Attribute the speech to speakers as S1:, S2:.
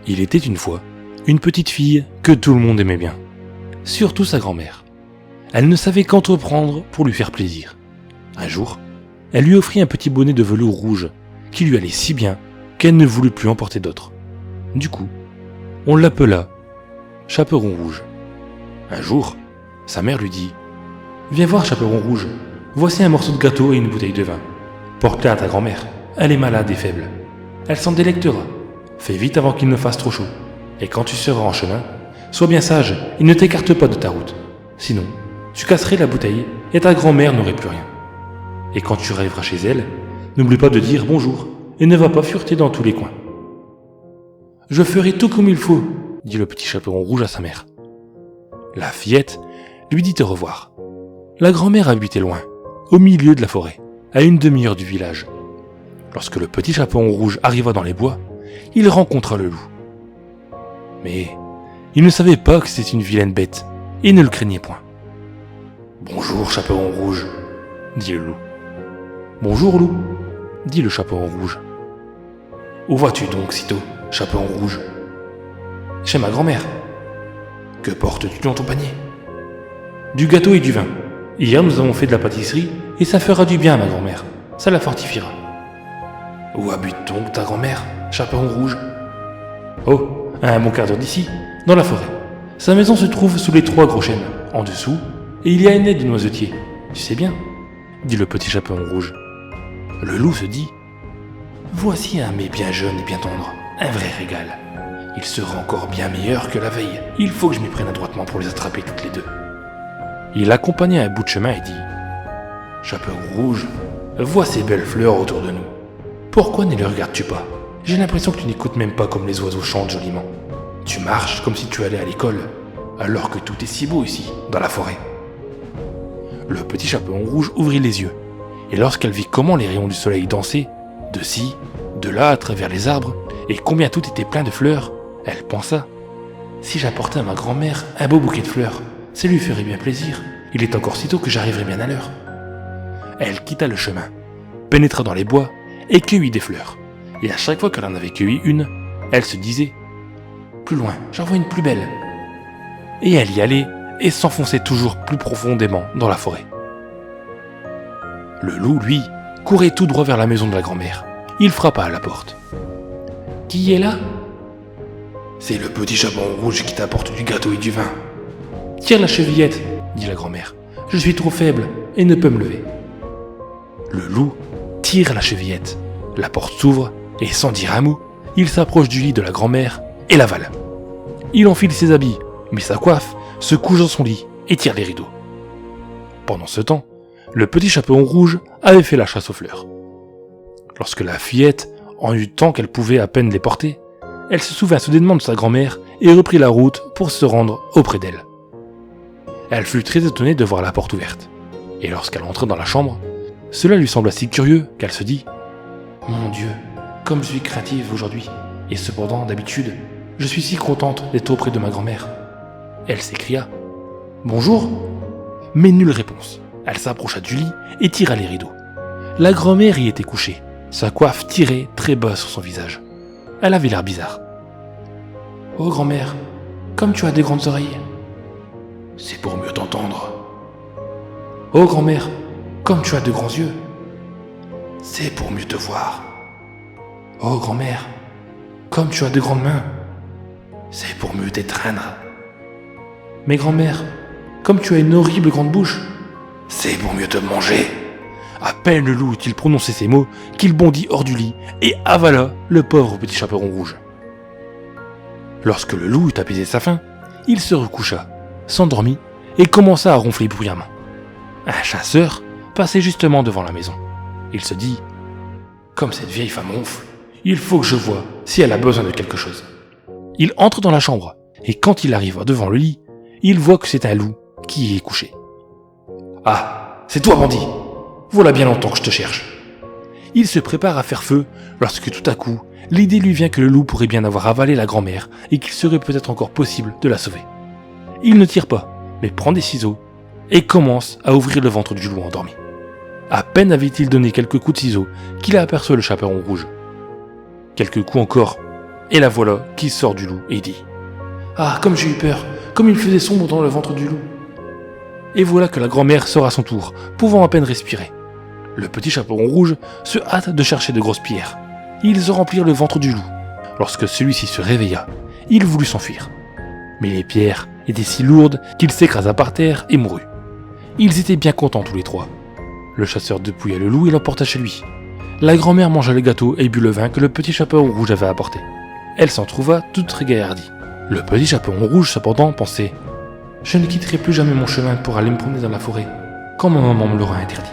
S1: Il était une fois une petite fille que tout le monde aimait bien, surtout sa grand-mère. Elle ne savait qu'entreprendre pour lui faire plaisir. Un jour, elle lui offrit un petit bonnet de velours rouge qui lui allait si bien qu'elle ne voulut plus en porter d'autres. Du coup, on l'appela Chaperon Rouge. Un jour, sa mère lui dit « Viens voir, Chaperon Rouge, voici un morceau de gâteau et une bouteille de vin. Porte-la à ta grand-mère, elle est malade et faible. Elle s'en délectera. Fais vite avant qu'il ne fasse trop chaud. Et quand tu seras en chemin, sois bien sage et ne t'écarte pas de ta route. Sinon, tu casserais la bouteille et ta grand-mère n'aurait plus rien. Et quand tu arriveras chez elle, n'oublie pas de dire bonjour et ne va pas fureter dans tous les coins. » « Je ferai tout comme il faut, » dit le petit Chaperon Rouge à sa mère. La fillette lui dit au revoir. La grand-mère habitait loin, au milieu de la forêt, à une demi-heure du village. Lorsque le petit Chaperon Rouge arriva dans les bois, il rencontra le loup. Mais il ne savait pas que c'était une vilaine bête et ne le craignait point. « Bonjour, Chaperon Rouge, » dit le loup. « Bonjour, loup, » dit le Chaperon Rouge. « Où vas-tu donc sitôt, Chaperon Rouge ? » ?»« Chez ma grand-mère. »« Que portes-tu dans ton panier ? » ?»« Du gâteau et du vin. Hier nous avons fait de la pâtisserie et ça fera du bien à ma grand-mère. Ça la fortifiera. »« Où habite donc ta grand-mère, Chaperon Rouge ? » ?»« Oh, à un bon quart d'heure d'ici, dans la forêt. Sa maison se trouve sous les 3 gros chênes, en dessous, et il y a une haie de noisetiers. Tu sais bien, » dit le petit Chaperon Rouge. Le loup se dit « Voici un mets bien jeune et bien tendre, un vrai régal. Il sera encore bien meilleur que la veille. Il faut que je m'y prenne adroitement pour les attraper toutes les deux. » Il accompagna un bout de chemin et dit « Chaperon Rouge, vois ces belles fleurs autour de nous. Pourquoi ne les regardes-tu pas ? J'ai l'impression que tu n'écoutes même pas comme les oiseaux chantent joliment. Tu marches comme si tu allais à l'école, alors que tout est si beau ici, dans la forêt. » Le petit Chaperon Rouge ouvrit les yeux, et lorsqu'elle vit comment les rayons du soleil dansaient, de ci, de là à travers les arbres, et combien tout était plein de fleurs, elle pensa « Si j'apportais à ma grand-mère un beau bouquet de fleurs, ça lui ferait bien plaisir. Il est encore si tôt que j'arriverai bien à l'heure. » Elle quitta le chemin, pénétra dans les bois et cueillit des fleurs. Et à chaque fois qu'elle en avait cueilli une, elle se disait « Plus loin, j'en vois une plus belle. » Et elle y allait et s'enfonçait toujours plus profondément dans la forêt. Le loup, lui, courait tout droit vers la maison de la grand-mère. Il frappa à la porte. « Qui est là ? » ?»« C'est le petit Chaperon Rouge qui t'apporte du gâteau et du vin. »« Tire la chevillette, » dit la grand-mère. « Je suis trop faible et ne peux me lever. » Le loup tire la chevillette. La porte s'ouvre et sans dire un mot, il s'approche du lit de la grand-mère et l'avale. Il enfile ses habits, met sa coiffe, se couche dans son lit et tire les rideaux. Pendant ce temps, le petit Chaperon Rouge avait fait la chasse aux fleurs. Lorsque la fillette en eut tant qu'elle pouvait à peine les porter, elle se souvint soudainement de sa grand-mère et reprit la route pour se rendre auprès d'elle. Elle fut très étonnée de voir la porte ouverte, et lorsqu'elle entra dans la chambre, cela lui sembla si curieux qu'elle se dit « Mon Dieu, comme je suis craintive aujourd'hui, et cependant, d'habitude, je suis si contente d'être auprès de ma grand-mère. » Elle s'écria « Bonjour !» Mais nulle réponse. Elle s'approcha du lit et tira les rideaux. La grand-mère y était couchée, sa coiffe tirée très bas sur son visage. Elle avait l'air bizarre. « Oh grand-mère, comme tu as de grandes oreilles. »« C'est pour mieux t'entendre. »« Oh grand-mère, comme tu as de grands yeux. »« C'est pour mieux te voir. »« Oh grand-mère, comme tu as de grandes mains. »« C'est pour mieux t'étreindre. »« Mais grand-mère, comme tu as une horrible grande bouche. »« C'est pour mieux te manger. » À peine le loup eut-il prononcé ces mots qu'il bondit hors du lit et avala le pauvre petit Chaperon Rouge. Lorsque le loup eut apaisé sa faim, il se recoucha, s'endormit et commença à ronfler bruyamment. Un chasseur passait justement devant la maison. Il se dit « Comme cette vieille femme ronfle, il faut que je voie si elle a besoin de quelque chose. » Il entre dans la chambre et quand il arriva devant le lit, il voit que c'est un loup qui y est couché. « Ah, c'est toi bandit ! Voilà bien longtemps que je te cherche. » Il se prépare à faire feu lorsque tout à coup, l'idée lui vient que le loup pourrait bien avoir avalé la grand-mère et qu'il serait peut-être encore possible de la sauver. Il ne tire pas, mais prend des ciseaux et commence à ouvrir le ventre du loup endormi. À peine avait-il donné quelques coups de ciseaux qu'il aperçoit le Chaperon Rouge. Quelques coups encore, Et la voilà qui sort du loup et dit « Ah, comme j'ai eu peur, comme il faisait sombre dans le ventre du loup !» Et voilà que la grand-mère sort à son tour, pouvant à peine respirer. Le petit chaperon rouge se hâte de chercher de grosses pierres. Ils remplirent le ventre du loup. Lorsque celui-ci se réveilla, il voulut s'enfuir. Mais les pierres étaient si lourdes qu'il s'écrasa par terre et mourut. Ils étaient bien contents tous les trois. Le chasseur dépouilla le loup et l'emporta chez lui. La grand-mère mangea le gâteau et but le vin que le petit chaperon rouge avait apporté. Elle s'en trouva toute régaillardie. Le petit chaperon rouge, cependant, pensait « Je ne quitterai plus jamais mon chemin pour aller me promener dans la forêt, quand ma maman me l'aura interdit. »